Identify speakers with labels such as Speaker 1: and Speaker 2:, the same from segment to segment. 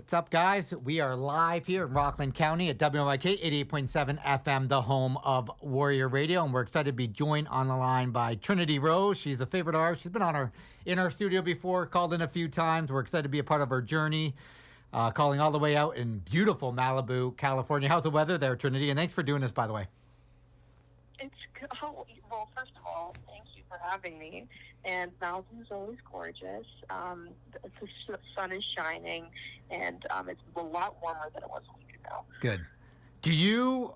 Speaker 1: What's up, guys? We are live here in Rockland County at WNYK 88.7 FM, the home of Warrior Radio, and we're excited to be joined on the line by Trinity Rose. She's a favorite of ours. She's been in our studio before, called in a few times. We're excited to be a part of her journey, calling all the way out in beautiful Malibu, California. How's the weather there, Trinity? And thanks for doing this, by the way.
Speaker 2: It's well. First of all, thank you for having me. And Malibu is always gorgeous. The sun is shining, and it's a lot warmer than it was a week ago.
Speaker 1: Good. Do you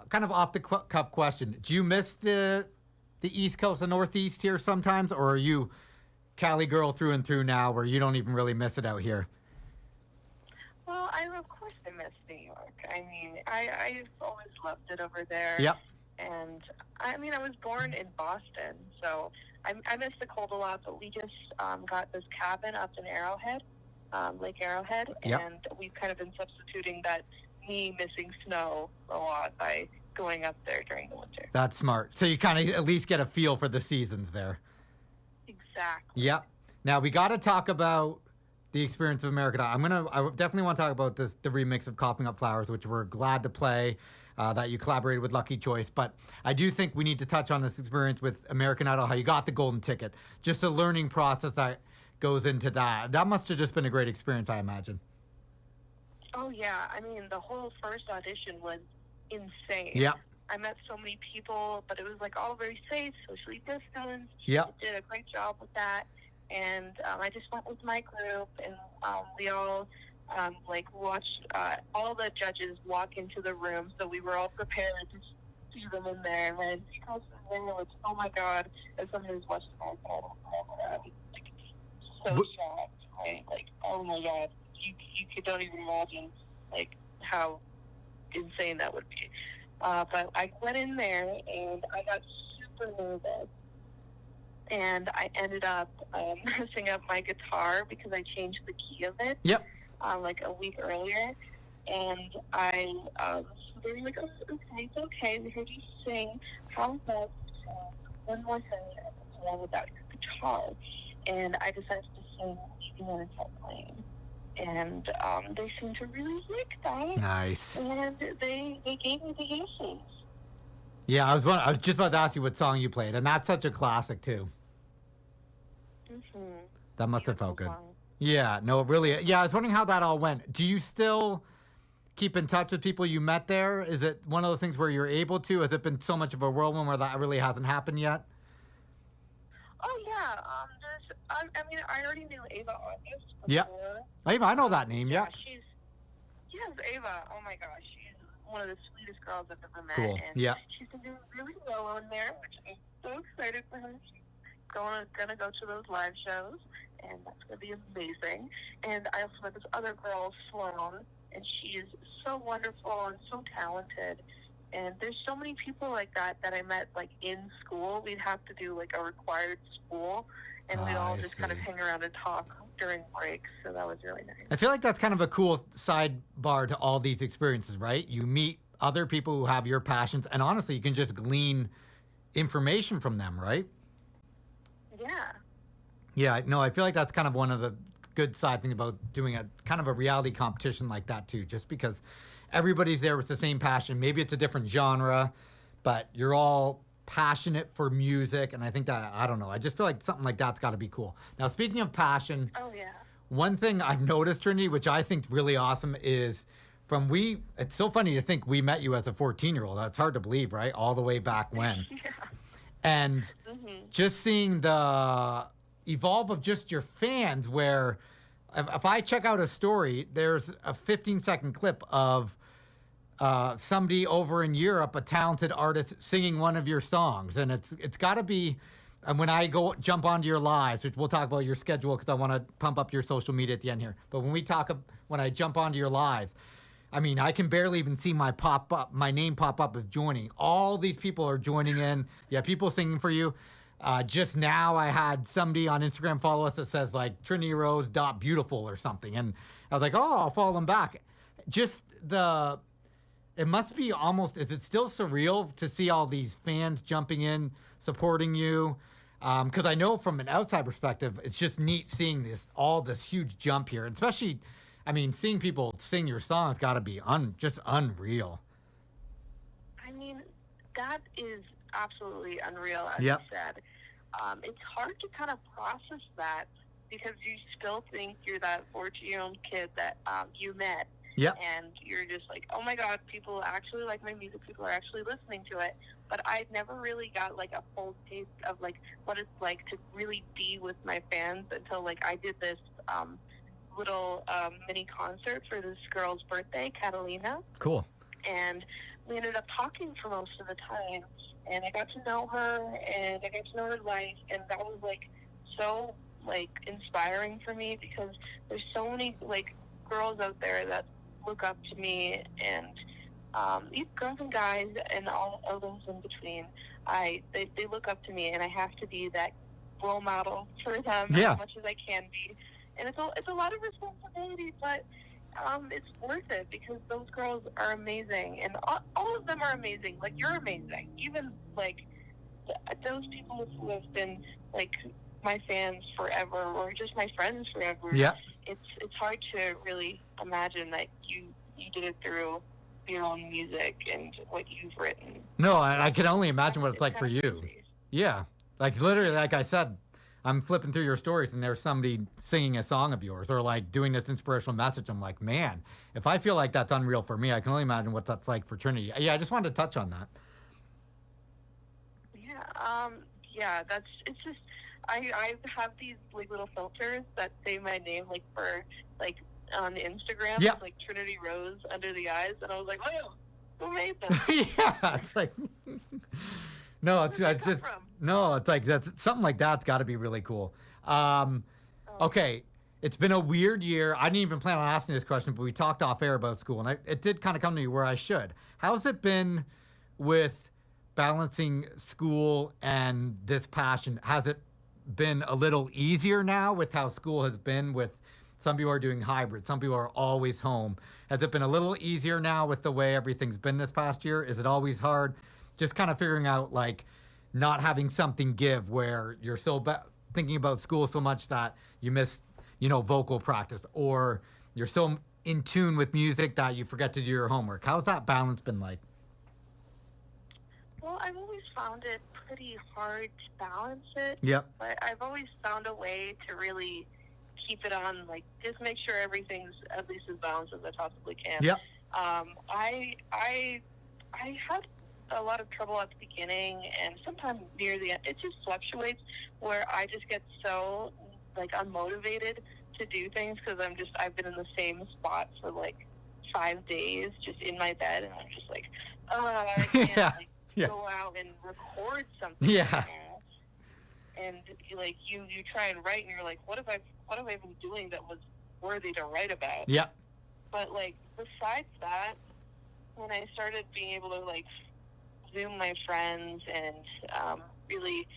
Speaker 1: kind of off the cuff question? Do you miss the East Coast and Northeast here sometimes, or are you Cali girl through and through now, where you don't even really miss it out here?
Speaker 2: Well, of course I miss New York. I mean, I've always loved it over there.
Speaker 1: Yep.
Speaker 2: And I mean, I was born in Boston, so I miss the cold a lot. But we just got this cabin up in Arrowhead, Lake Arrowhead,
Speaker 1: yep.
Speaker 2: And we've kind of been substituting that me missing snow a lot by going up there during the winter.
Speaker 1: That's smart. So you kind of at least get a feel for the seasons there.
Speaker 2: Exactly.
Speaker 1: Yep. Now we got to talk about the experience of American Idol. I definitely want to talk about the remix of Coughing Up Flowers, which we're glad to play. That you collaborated with Lucky Choice. But I do think we need to touch on this experience with American Idol, how you got the golden ticket. Just a learning process that goes into that. That must have just been a great experience, I imagine.
Speaker 2: Oh, yeah. I mean, the whole first audition was insane.
Speaker 1: Yeah.
Speaker 2: I met so many people, but it was like all very safe, socially distanced.
Speaker 1: Yeah.
Speaker 2: Did a great job with that. And I just went with my group, and we all... watched all the judges walk into the room, so we were all prepared to see them in there. And he goes in there, like, oh my God, as someone who's watched the whole I was so shocked. Right? Like, oh my God, you don't even imagine, like, how insane that would be. But I went in there, and I got super nervous. And I ended up messing up my guitar because I changed the key of it.
Speaker 1: Yep.
Speaker 2: Like a week earlier, and they were like, oh, okay, it's okay, we heard you sing, how about one more thing along without your guitar? And I decided to sing Even When It's Not Playing, and they seemed to really like that.
Speaker 1: Nice.
Speaker 2: And they gave me the yeses.
Speaker 1: Yeah, I was just about to ask you what song you played, and that's such a classic too.
Speaker 2: Mm-hmm.
Speaker 1: That must have felt good.
Speaker 2: Song.
Speaker 1: Yeah, no, really. Yeah, I was wondering how that all went. Do you still keep in touch with people you met there? Is it one of those things where you're able to? Has it been so much of a whirlwind where that really hasn't happened yet?
Speaker 2: Oh, yeah. I mean, I already knew Ava August before.
Speaker 1: Yeah. Ava, I know that name, yeah.
Speaker 2: Yes, Ava. Oh, my gosh. She's one of the sweetest girls I've ever met.
Speaker 1: Cool,
Speaker 2: And
Speaker 1: yeah.
Speaker 2: she's been doing really well on there, which I'm so excited for her. She's gonna go to those live shows, and that's gonna be amazing. And I also met this other girl, Sloan, and she is so wonderful and so talented. And there's so many people like that I met like in school. We'd have to do like a required school, and we'd all just kind of hang around and talk during breaks. So that was really nice.
Speaker 1: I feel like that's kind of a cool sidebar to all these experiences, right? You meet other people who have your passions, and honestly, you can just glean information from them, right?
Speaker 2: Yeah.
Speaker 1: Yeah, no, I feel like that's kind of one of the good side things about doing a kind of a reality competition like that too, just because everybody's there with the same passion. Maybe it's a different genre, but you're all passionate for music, and I think that, I don't know, I just feel like something like that's got to be cool. Now, speaking of passion,
Speaker 2: oh yeah,
Speaker 1: one thing I've noticed, Trinity, which I think is really awesome, is it's so funny to think we met you as a 14-year-old. That's hard to believe, right? All the way back when.
Speaker 2: Yeah.
Speaker 1: And just seeing the evolve of just your fans, where if I check out a story, there's a 15-second clip of somebody over in Europe, a talented artist, singing one of your songs. And it's got to be, and when I jump onto your lives, which we'll talk about your schedule because I want to pump up your social media at the end here. But when I jump onto your lives, I mean, I can barely even see my name pop up as joining. All these people are joining in. Yeah, people singing for you. Just now I had somebody on Instagram follow us that says like TrinityRose.beautiful or something. And I was like, oh, I'll follow them back. It must be almost, is it still surreal to see all these fans jumping in, supporting you? Because I know from an outside perspective, it's just neat seeing all this huge jump here. And especially, I mean, seeing people sing your songs got to be just unreal.
Speaker 2: I mean, that is absolutely unreal, as
Speaker 1: Yep.
Speaker 2: you said. It's hard to kind of process that because you still think you're that 14-year-old kid that you met.
Speaker 1: Yep.
Speaker 2: And you're just like, oh my God, people actually like my music. People are actually listening to it. But I never really got like a full taste of like what it's like to really be with my fans until like I did this little mini concert for this girl's birthday, Catalina.
Speaker 1: Cool.
Speaker 2: And we ended up talking for most of the time. And I got to know her, and I got to know her life, and that was like so like inspiring for me because there's so many like girls out there that look up to me, and these girls and guys and all of those in between. They look up to me, and I have to be that role model for them as much as I can be. And it's a lot of responsibility, but it's worth it because those girls are amazing, and all of them are amazing. Like, you're amazing. Even like those people who have been like my fans forever, or just my friends forever.
Speaker 1: Yeah.
Speaker 2: It's hard to really imagine that you did it through your own music and what you've written.
Speaker 1: No, I can only imagine what it's like for you.
Speaker 2: Crazy.
Speaker 1: Yeah. Like, literally, like I said, I'm flipping through your stories and there's somebody singing a song of yours or like doing this inspirational message. I'm like, man, if I feel like that's unreal for me, I can only imagine what that's like for Trinity. Yeah, I just wanted to touch on that.
Speaker 2: Yeah, it's just, I have these like little filters that say my name like for like on Instagram,
Speaker 1: Yep.
Speaker 2: like Trinity Rose under the eyes, and I was like, oh, who made them?
Speaker 1: Yeah, it's like, no, it's
Speaker 2: Where did they come from?
Speaker 1: no, it's like that's something like that's got to be really cool. Okay, it's been a weird year. I didn't even plan on asking this question, but we talked off air about school, and it did kind of come to me where I should. How's it been with balancing school and this passion? Has it been a little easier now with how school has been? With some people are doing hybrid, some people are always home. Has it been a little easier now with the way everything's been this past year? Is it always hard? Just kind of figuring out like not having something give where you're so thinking about school so much that you miss, vocal practice, or you're so in tune with music that you forget to do your homework. How's that balance been like?
Speaker 2: Well, I've always found it pretty hard to balance it.
Speaker 1: Yep.
Speaker 2: But I've always found a way to really keep it on, like, just make sure everything's at least as balanced as I possibly can.
Speaker 1: Yep.
Speaker 2: I had a lot of trouble at the beginning, and sometimes near the end, it just fluctuates where I just get so, like, unmotivated to do things because I've been in the same spot for, like, 5 days just in my bed, and I'm just like, I can't, go out and record something.
Speaker 1: Yeah.
Speaker 2: And like you try and write, and you're like, what have I been doing that was worthy to write about?
Speaker 1: Yep.
Speaker 2: But like besides that, when I started being able to like Zoom my friends and really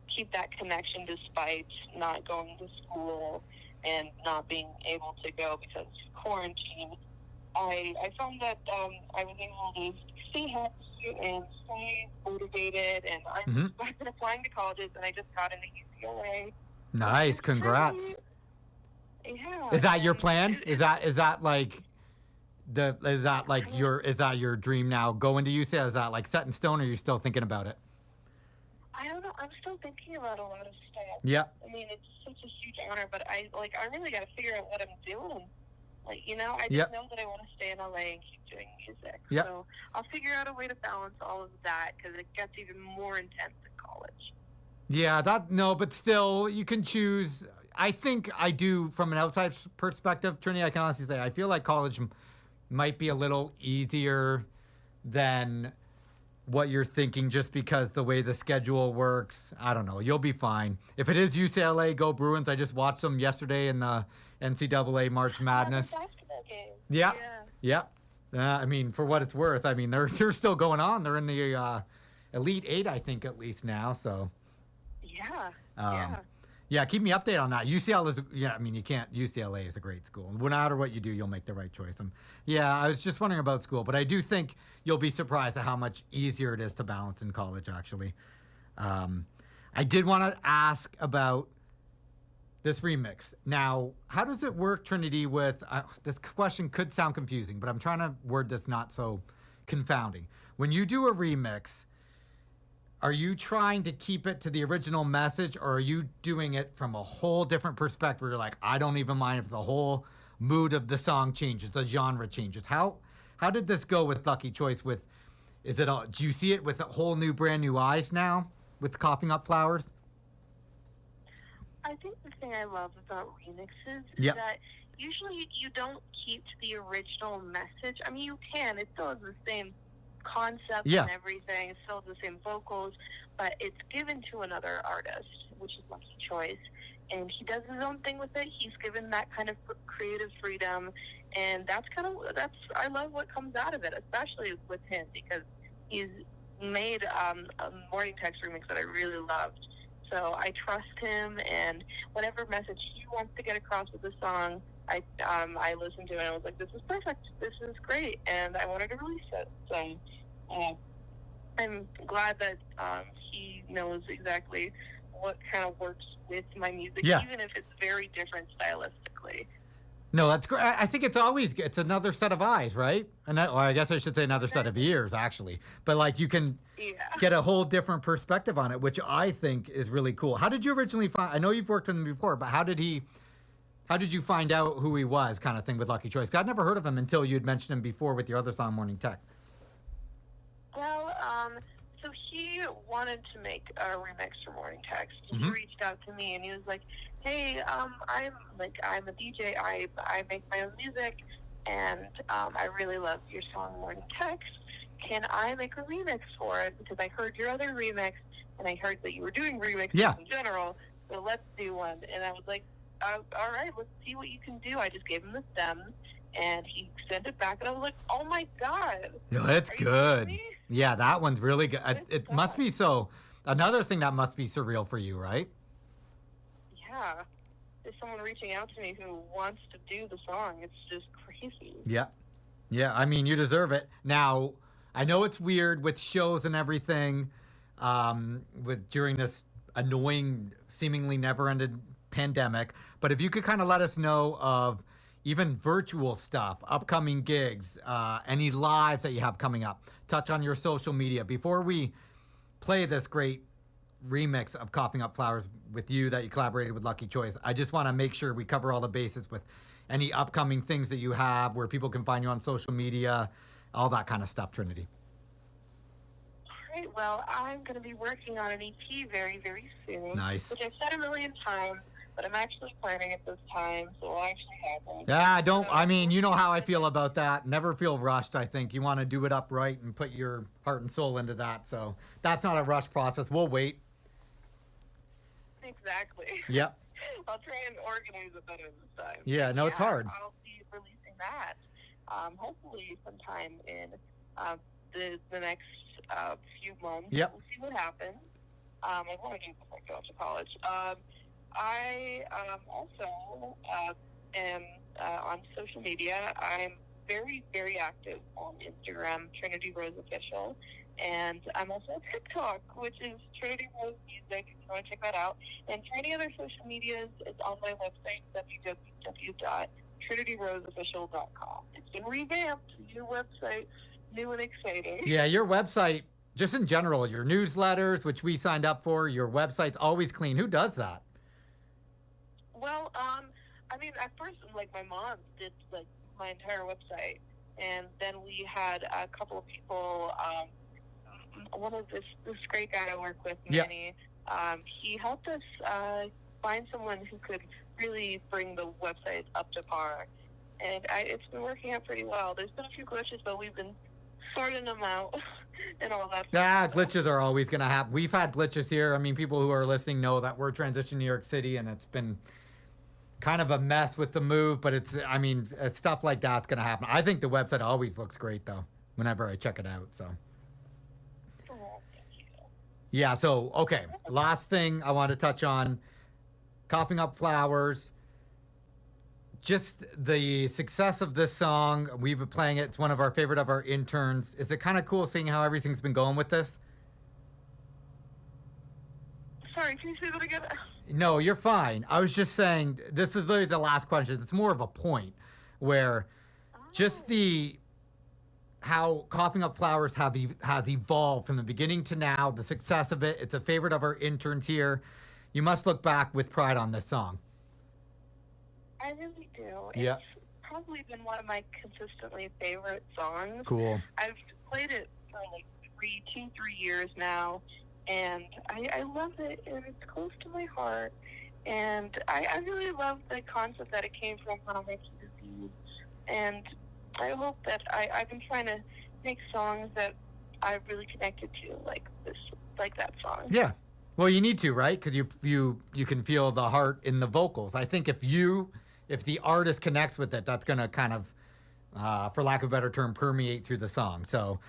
Speaker 2: keep that connection despite not going to school and not being able to go because of quarantine, I found that I was able to stay happy and stay motivated, and I've been applying to colleges, and I just got into UCLA.
Speaker 1: Nice, congrats.
Speaker 2: Yeah.
Speaker 1: Is that your plan? Is that like your dream now? Going to UCLA? Is that like set in stone, or are you still thinking about it?
Speaker 2: I don't know. I'm still thinking about a lot of stuff.
Speaker 1: Yeah.
Speaker 2: I mean, it's such a huge honor, but I really got to figure out what I'm doing. Like, I just know that I want to stay in LA and keep doing music.
Speaker 1: Yep.
Speaker 2: So I'll figure out a way to balance all of that because it gets even more intense in college.
Speaker 1: Yeah, but still, you can choose. I think I do, from an outside perspective, Trinity, I can honestly say, I feel like college might be a little easier than what you're thinking just because the way the schedule works. I don't know. You'll be fine. If it is UCLA, go Bruins. I just watched them yesterday in the NCAA March Madness.
Speaker 2: The basketball game.
Speaker 1: Yeah. Yeah. I mean, for what it's worth, I mean, they're still going on. They're in the Elite Eight, I think, at least now. So.
Speaker 2: Yeah.
Speaker 1: Yeah, keep me updated on that. UCLA is a great school. No matter what you do, you'll make the right choice. I was just wondering about school, but I do think you'll be surprised at how much easier it is to balance in college, actually. I did want to ask about this remix. Now, how does it work, Trinity, with this question could sound confusing, but I'm trying to word this not so confounding. When you do a remix, are you trying to keep it to the original message, or are you doing it from a whole different perspective where you're like, I don't even mind if the whole mood of the song changes, the genre changes? How did this go with Lucky Choice? Do you see it with a whole new, brand new eyes now with Coughing Up Flowers?
Speaker 2: I think the thing I love about remixes
Speaker 1: Yep.
Speaker 2: is that usually you don't keep to the original message. I mean, you can. It still has the same concept
Speaker 1: Yeah.
Speaker 2: and everything. It still has the same vocals, but it's given to another artist, which is Lucky Choice. And he does his own thing with it. He's given that kind of creative freedom. And I love what comes out of it, especially with him, because he's made a Morning Text remix that I really loved. So I trust him, and whatever message he wants to get across with the song, I listened to it and I was like, this is perfect. This is great. And I wanted to release it. So I'm glad that he knows exactly what kind of works with my music, even if it's very different stylistically.
Speaker 1: No, that's great. I think it's another set of eyes, right? I guess I should say another set of ears, actually. But like you can get a whole different perspective on it, which I think is really cool. How did you originally find? I know you've worked with him before, but how did you find out who he was, kind of thing, with Lucky Choice? 'Cause I'd never heard of him until you had mentioned him before with your other song, Morning Text.
Speaker 2: Well, so he wanted to make a remix for Morning Text.
Speaker 1: Mm-hmm.
Speaker 2: He reached out to me and he was like, hey, I'm a DJ. I make my own music, and I really love your song Morning Text. Can I make a remix for it? Because I heard your other remix, and I heard that you were doing remixes in general, so let's do one. And I was like, all right, let's see what you can do. I just gave him the stems, and he sent it back, and I was like, oh my God.
Speaker 1: No, that's good. Yeah, that one's really good. It must be so. Another thing that must be surreal for you, right?
Speaker 2: Yeah. There's someone reaching out to me who wants to do the song. It's just crazy.
Speaker 1: Yeah. Yeah, I mean, you deserve it. Now, I know it's weird with shows and everything, during this annoying, seemingly never-ending pandemic, but if you could kind of let us know of even virtual stuff, upcoming gigs, any lives that you have coming up, touch on your social media before we play this great remix of Coughing Up Flowers with you that you collaborated with Lucky Choice. I just want to make sure we cover all the bases with any upcoming things that you have, where people can find you on social media, all that kind of stuff, Trinity.
Speaker 2: All right, well, I'm going to be working on an EP very, very soon.
Speaker 1: Nice.
Speaker 2: Which I've said a million times, but I'm actually planning it this time, so it'll actually happen.
Speaker 1: Yeah, I mean, you know how I feel about that. Never feel rushed, I think. You want to do it upright and put your heart and soul into that. So that's not a rush process. We'll wait.
Speaker 2: Exactly.
Speaker 1: Yep.
Speaker 2: I'll try and organize it better this time.
Speaker 1: Yeah, no, it's hard.
Speaker 2: I'll be releasing that hopefully sometime in the next few months.
Speaker 1: Yep.
Speaker 2: We'll see what happens. I want to do it before I go off to college. I also am on social media. I'm very, very active on Instagram, Trinity Rose Official. And I'm also on TikTok, which is Trinity Rose Music, if you want to check that out. And for any other social medias, it's on my website, www.trinityroseofficial.com. It's been revamped, new website, new and exciting.
Speaker 1: Yeah, your website, just in general, your newsletters, which we signed up for, your website's always clean. Who does that?
Speaker 2: Well, I mean, at first, my mom did, my entire website. And then we had a couple of people, one of this great guy I work with, Manny, he helped us find someone who could really bring the website up to par. And it's been working out pretty well. There's been a few glitches, but we've been sorting them out and all that.
Speaker 1: Glitches are always going to happen. We've had glitches here. I mean, people who are listening know that we're transitioning to New York City, and it's been kind of a mess with the move, but it's stuff like that's going to happen. I think the website always looks great, though, whenever I check it out, so. Yeah, so, okay, last thing I want to touch on, Coughing Up Flowers, just the success of this song. We've been playing it. It's one of our favorite of our interns. Is it kind of cool seeing how everything's been going with this?
Speaker 2: Sorry, can you say that again?
Speaker 1: No, you're fine. I was just saying this is literally the last question. It's more of a point where just
Speaker 2: Oh,
Speaker 1: the how Coughing Up Flowers has evolved from the beginning to now, the success of it. It's a favorite of our interns here. You must look back with pride on this song.
Speaker 2: I really do.
Speaker 1: Yeah,
Speaker 2: It's probably been one of my consistently favorite songs.
Speaker 1: cool.
Speaker 2: I've played it for like 3 years now, and I love it, and it's close to my heart. And I really love the concept that it came from when I'm making disease. And I hope that I've been trying to make songs that I really connected to, like that song.
Speaker 1: Yeah. Well, you need to, right? Because you can feel the heart in the vocals. I think if the artist connects with it, that's gonna kind of, for lack of a better term, permeate through the song. So,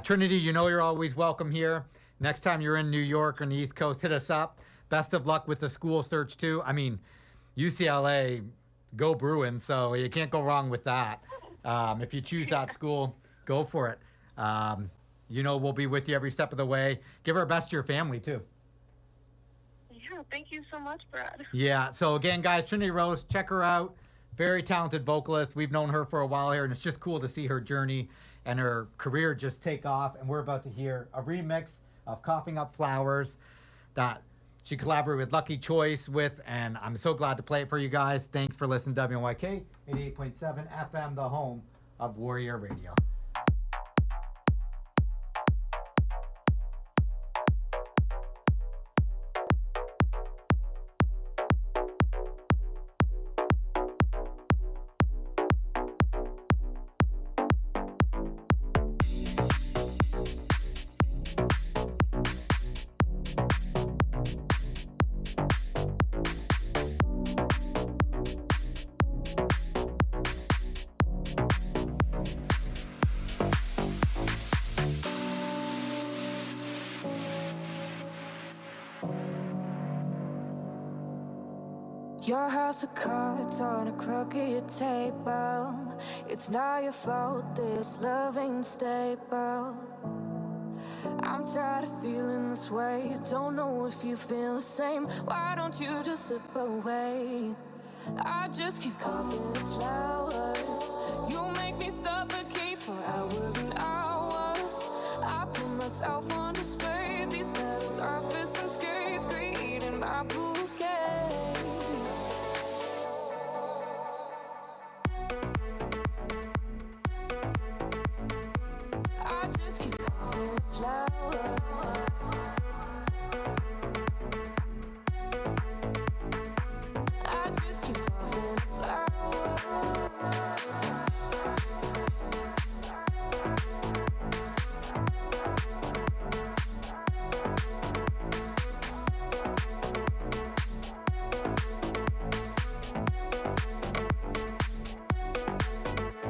Speaker 1: Trinity, you know you're always welcome here. Next time you're in New York or on the East Coast, hit us up. Best of luck with the school search too. I mean, UCLA, go Bruins. So you can't go wrong with that. If you choose that school, go for it. You know we'll be with you every step of the way. Give our best to your family too.
Speaker 2: Yeah, thank you so much, Brad.
Speaker 1: Yeah. So again, guys, Trinity Rose, check her out. Very talented vocalist. We've known her for a while here, and it's just cool to see her journey and her career just take off. And we're about to hear a remix of Coughing Up Flowers that she collaborated with Lucky Choice with, and I'm so glad to play it for you guys. Thanks for listening to WNYK 88.7 FM, the home of Warrior Radio.
Speaker 3: Your house of cards on a crooked table. It's not your fault this love ain't stable. I'm tired of feeling this way. Don't know if you feel the same. Why don't you just slip away? I just keep coughing flowers. You make me suffocate for hours and hours. I put myself on display. These petals are fist and scathed, greed in my bouquet. I just keep coughing flowers. I just keep coughing flowers.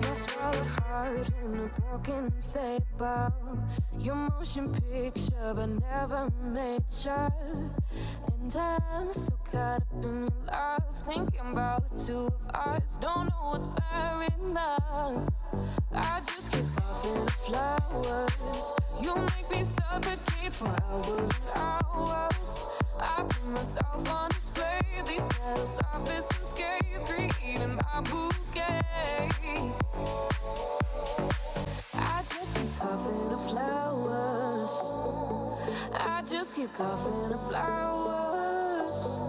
Speaker 3: Your swallowed heart in a broken fable. Your motion picture, but never made sure. And I'm so caught up in your love, thinking about the two of us. Don't know what's fair enough. I just keep coughing up flowers. You make me suffocate for hours and hours. I put myself on display. These petals are fist and scathed, greed in my bouquet. I just keep coughing up flowers. I just keep coughing up flowers.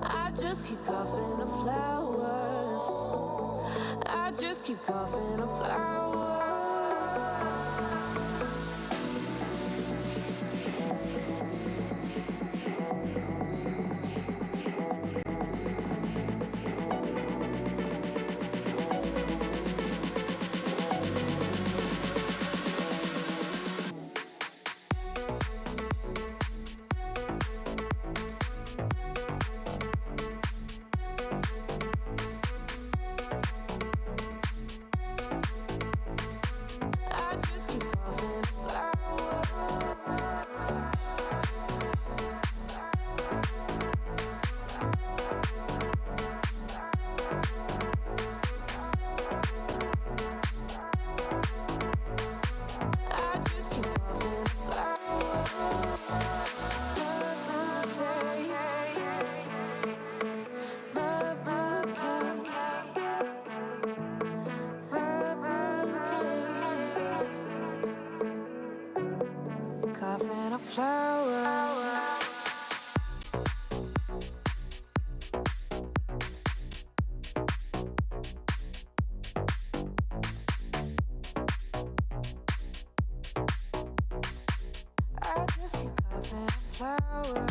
Speaker 3: I just keep coughing up flowers. I just keep coughing up flowers. flowers.